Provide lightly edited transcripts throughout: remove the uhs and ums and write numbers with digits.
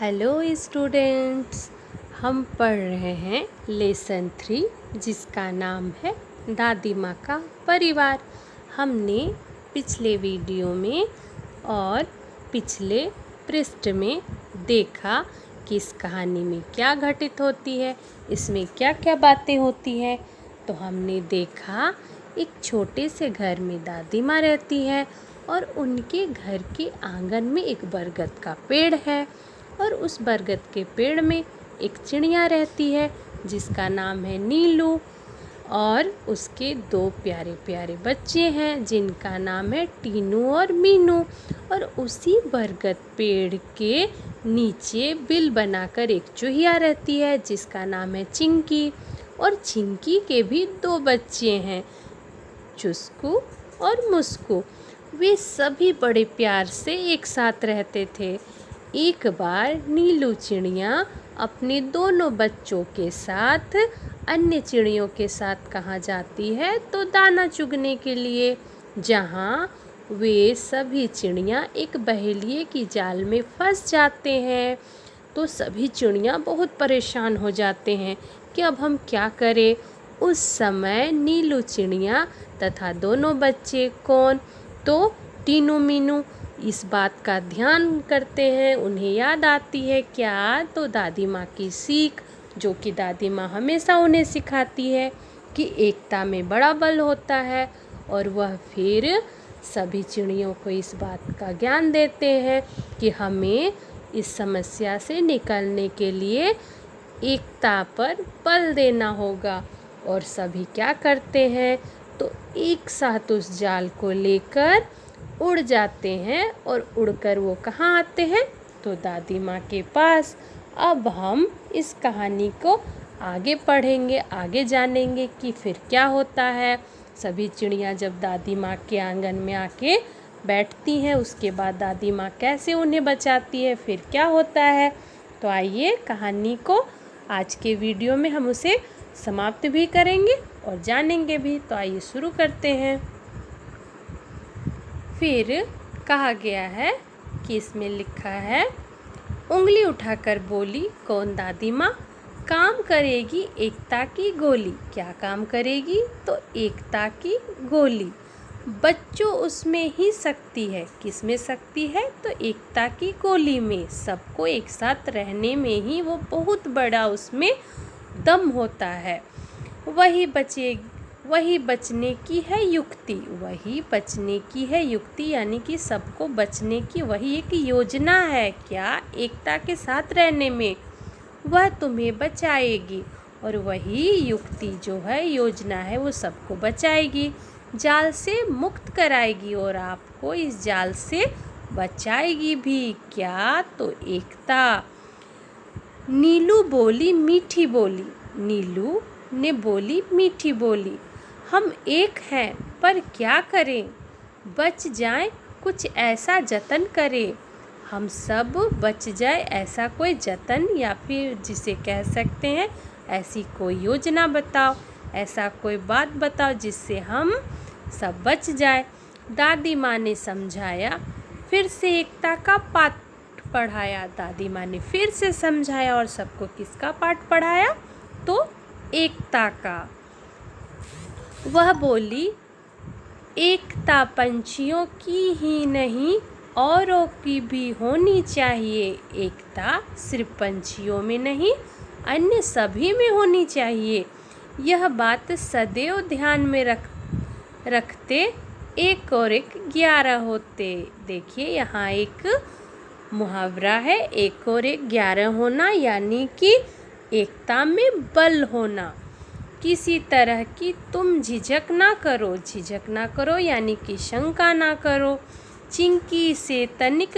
Hello students, हम पढ़ रहे हैं लेसन 3 जिसका नाम है दादी माँ का परिवार। हमने पिछले वीडियो में और पिछले पृष्ठ में देखा कि इस कहानी में क्या घटित होती है, इसमें क्या क्या बातें होती हैं। तो हमने देखा एक छोटे से घर में दादी माँ रहती है और उनके घर के आंगन में एक बरगद का पेड़ है और उस बरगद के पेड़ में एक चिड़िया रहती है जिसका नाम है नीलू और उसके 2 प्यारे प्यारे बच्चे हैं जिनका नाम है टीनू और मीनू। और उसी बरगद पेड़ के नीचे बिल बनाकर एक चूहिया रहती है जिसका नाम है चिंकी। और चिंकी के भी 2 बच्चे हैं, चुस्कू और मुस्कू। वे सभी बड़े प्यार से एक साथ रहते थे। एक बार नीलू चिड़िया अपने दोनों बच्चों के साथ अन्य चिड़ियों के साथ कहाँ जाती है तो दाना चुगने के लिए, जहाँ वे सभी चिड़िया एक बहेलिए की जाल में फंस जाते हैं। तो सभी चिड़िया बहुत परेशान हो जाते हैं कि अब हम क्या करें। उस समय नीलू चिड़िया तथा दोनों बच्चे कौन तो टीनू मीनू इस बात का ध्यान करते हैं। उन्हें याद आती है क्या तो दादी माँ की सीख, जो कि दादी माँ हमेशा उन्हें सिखाती है कि एकता में बड़ा बल होता है। और वह फिर सभी चिड़ियों को इस बात का ज्ञान देते हैं कि हमें इस समस्या से निकलने के लिए एकता पर बल देना होगा। और सभी क्या करते हैं तो एक साथ उस जाल को लेकर उड़ जाते हैं और उड़कर वो कहाँ आते हैं तो दादी माँ के पास। अब हम इस कहानी को आगे पढ़ेंगे, आगे जानेंगे कि फिर क्या होता है। सभी चिड़िया जब दादी माँ के आंगन में आके बैठती हैं, उसके बाद दादी माँ कैसे उन्हें बचाती है, फिर क्या होता है। तो आइए कहानी को आज के वीडियो में हम उसे समाप्त भी करेंगे और जानेंगे भी। तो आइए शुरू करते हैं। फिर कहा गया है कि इसमें लिखा है, उंगली उठाकर बोली कौन दादी माँ, काम करेगी एकता की गोली। क्या काम करेगी तो एकता की गोली। बच्चों उसमें ही शक्ति है। किसमें शक्ति है तो एकता की गोली में। सबको एक साथ रहने में ही वो बहुत बड़ा उसमें दम होता है। वही बचने की है युक्ति। वही बचने की है युक्ति यानी कि सबको बचने की वही एक योजना है। क्या एकता के साथ रहने में वह तुम्हें बचाएगी और वही युक्ति जो है, योजना है, वो सबको बचाएगी, जाल से मुक्त कराएगी और आपको इस जाल से बचाएगी भी। क्या तो एकता। नीलू बोली मीठी बोली। नीलू ने बोली मीठी बोली, हम एक हैं पर क्या करें, बच जाएं कुछ ऐसा जतन करें। हम सब बच जाए ऐसा कोई जतन या फिर जिसे कह सकते हैं ऐसी कोई योजना बताओ, ऐसा कोई बात बताओ जिससे हम सब बच जाए। दादी माँ ने समझाया, फिर से एकता का पाठ पढ़ाया। दादी माँ ने फिर से समझाया और सबको किसका पाठ पढ़ाया तो एकता का। वह बोली, एकता पंछियों की ही नहीं औरों की भी होनी चाहिए। एकता सिर्फ पंछियों में नहीं अन्य सभी में होनी चाहिए। यह बात सदैव ध्यान में रखते 1 और 1 11 होते। देखिए यहाँ एक मुहावरा है, 1 और 1 11 होना यानी कि एकता में बल होना। किसी तरह की तुम झिझक ना करो यानी कि शंका ना करो। चिंकी से तनिक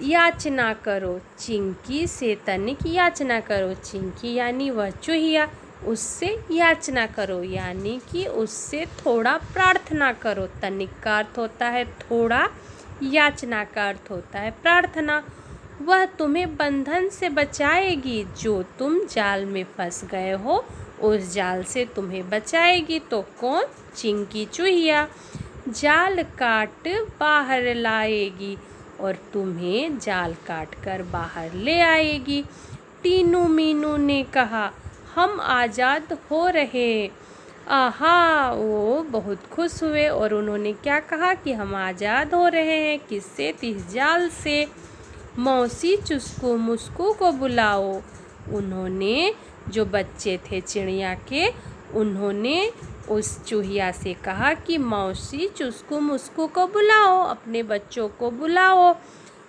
याचना करो। चिंकी से तनिक याचना करो। चिंकी यानी वह चूहिया, उससे याचना करो यानी कि उससे थोड़ा प्रार्थना करो। तनिक का अर्थ होता है थोड़ा, याचना का अर्थ होता है प्रार्थना। वह तुम्हें बंधन से बचाएगी, जो तुम जाल में फंस गए हो उस जाल से तुम्हें बचाएगी। तो कौन? चिंकी चूहिया। जाल काट बाहर लाएगी, और तुम्हें जाल काट कर बाहर ले आएगी। टीनू मीनू ने कहा, हम आज़ाद हो रहे। आहा, वो बहुत खुश हुए और उन्होंने क्या कहा कि हम आज़ाद हो रहे हैं। किससे? इस जाल से। मौसी चुस्कू मुस्कू को बुलाओ। उन्होंने, जो बच्चे थे चिड़िया के, उन्होंने उस चूहिया से कहा कि मौसी चुस्कू मुस्कू को बुलाओ, अपने बच्चों को बुलाओ,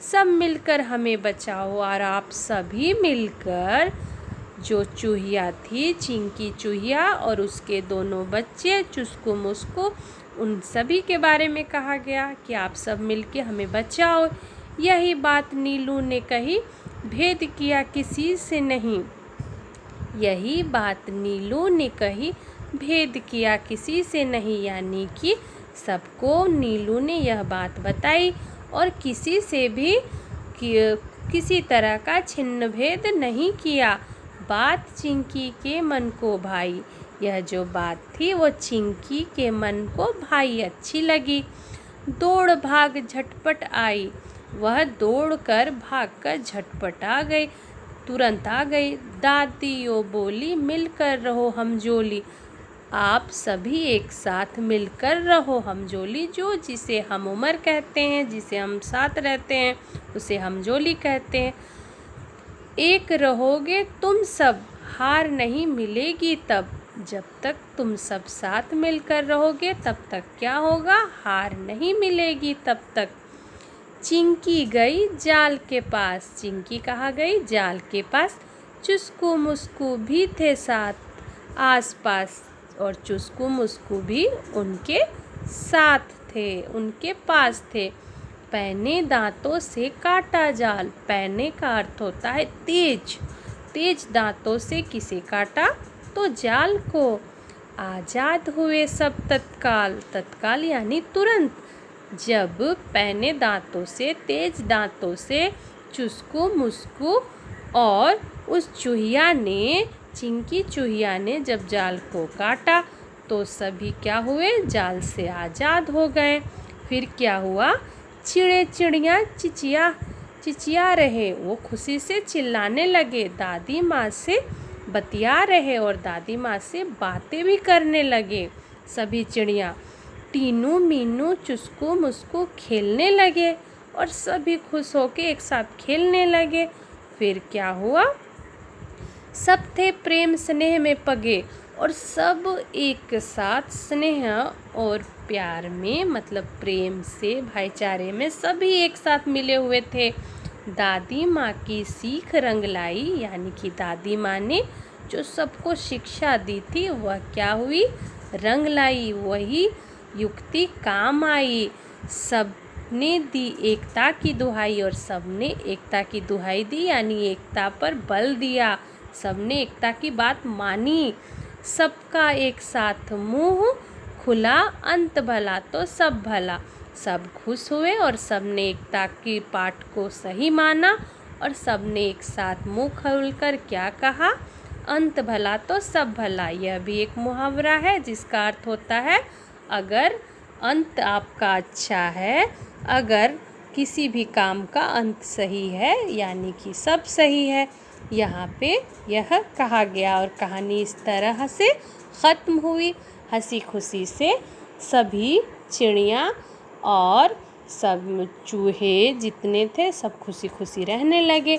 सब मिलकर हमें बचाओ। और आप सभी मिलकर, जो चूहिया थी चिंकी चूहिया और उसके दोनों बच्चे चुस्कू मुस्कू, उन सभी के बारे में कहा गया कि आप सब मिलके हमें बचाओ। यही बात नीलू ने कही, भेद किया किसी से नहीं। यही बात नीलू ने कही, भेद किया किसी से नहीं, यानी कि सबको नीलू ने यह बात बताई और किसी से भी किसी तरह का छिन्न भेद नहीं किया। बात चिंकी के मन को भाई। यह जो बात थी वो चिंकी के मन को भाई अच्छी लगी। दौड़ भाग झटपट आई। वह दौड़कर भागकर झटपट आ गई, तुरंत आ गई। दादी ओ बोली, मिलकर रहो हमजोली। आप सभी एक साथ मिलकर रहो हमजोली। जो जिसे हम उमर कहते हैं, जिसे हम साथ रहते हैं, उसे हमजोली कहते हैं। एक रहोगे तुम सब, हार नहीं मिलेगी तब। जब तक तुम सब साथ मिलकर रहोगे तब तक क्या होगा? हार नहीं मिलेगी तब तक। चिंकी गई जाल के पास। चिंकी कहाँ गई? जाल के पास। चुस्कू मुस्कू भी थे साथ आसपास और चुस्कू मुस्कू भी उनके साथ थे, उनके पास थे। पैने दांतों से काटा जाल। पैने का अर्थ होता है तेज। तेज दांतों से किसे काटा? तो जाल को। आज़ाद हुए सब तत्काल। तत्काल यानी तुरंत। जब पैने दांतों से, तेज दांतों से चुस्कू मुस्कू और उस चूहिया ने, चिंकी चूहिया ने जब जाल को काटा तो सभी क्या हुए? जाल से आज़ाद हो गए। फिर क्या हुआ? चिड़िया चिचिया रहे। वो खुशी से चिल्लाने लगे। दादी माँ से बतिया रहे और दादी माँ से बातें भी करने लगे। सभी चिड़िया टीनू मीनू चुस्कू मुस्कू खेलने लगे और सभी खुश होके एक साथ खेलने लगे। फिर क्या हुआ? सब थे प्रेम स्नेह में पगे और सब एक साथ स्नेह और प्यार में, मतलब प्रेम से, भाईचारे में सभी एक साथ मिले हुए थे। दादी माँ की सीख रंग लाई, यानी कि दादी माँ ने जो सबको शिक्षा दी थी वह क्या हुई? रंग लाई। वही युक्ति काम आई। सबने दी एकता की दुहाई और सबने एकता की दुहाई दी, यानी एकता पर बल दिया। सबने एकता की बात मानी। सबका एक साथ मुंह खुला, अंत भला तो सब भला। सब खुश हुए और सबने एकता की पाठ को सही माना और सबने एक साथ मुंह खोलकर क्या कहा? अंत भला तो सब भला। यह भी एक मुहावरा है जिसका अर्थ होता है, अगर अंत आपका अच्छा है, अगर किसी भी काम का अंत सही है, यानी कि सब सही है। यहाँ पे यह कहा गया और कहानी इस तरह से ख़त्म हुई। हंसी खुशी से सभी चिड़िया और सब चूहे जितने थे सब खुशी खुशी रहने लगे।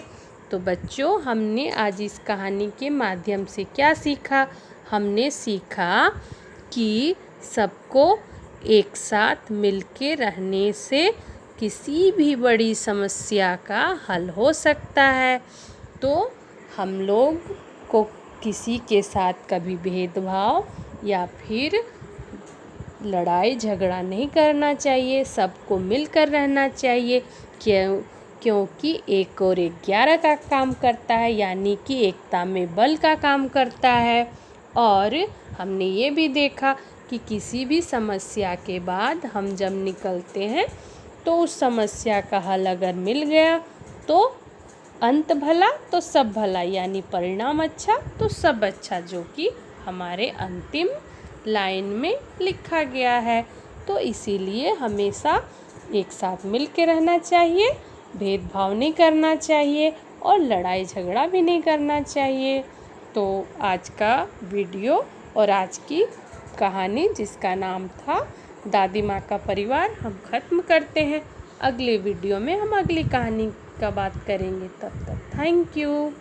तो बच्चों, हमने आज इस कहानी के माध्यम से क्या सीखा? हमने सीखा कि सबको एक साथ मिलके रहने से किसी भी बड़ी समस्या का हल हो सकता है। तो हम लोग को किसी के साथ कभी भेदभाव या फिर लड़ाई झगड़ा नहीं करना चाहिए। सबको मिलकर रहना चाहिए। क्योंकि एक और एक 11 का काम करता है, यानी कि एकता में बल का काम करता है। और हमने ये भी देखा कि किसी भी समस्या के बाद हम जब निकलते हैं तो उस समस्या का हल अगर मिल गया तो अंत भला तो सब भला, यानी परिणाम अच्छा तो सब अच्छा, जो कि हमारे अंतिम लाइन में लिखा गया है। तो इसीलिए हमेशा एक साथ मिल के रहना चाहिए, भेदभाव नहीं करना चाहिए और लड़ाई झगड़ा भी नहीं करना चाहिए। तो आज का वीडियो और आज की कहानी जिसका नाम था दादी माँ का परिवार हम ख़त्म करते हैं। अगले वीडियो में हम अगली कहानी का बात करेंगे। तब तक थैंक यू।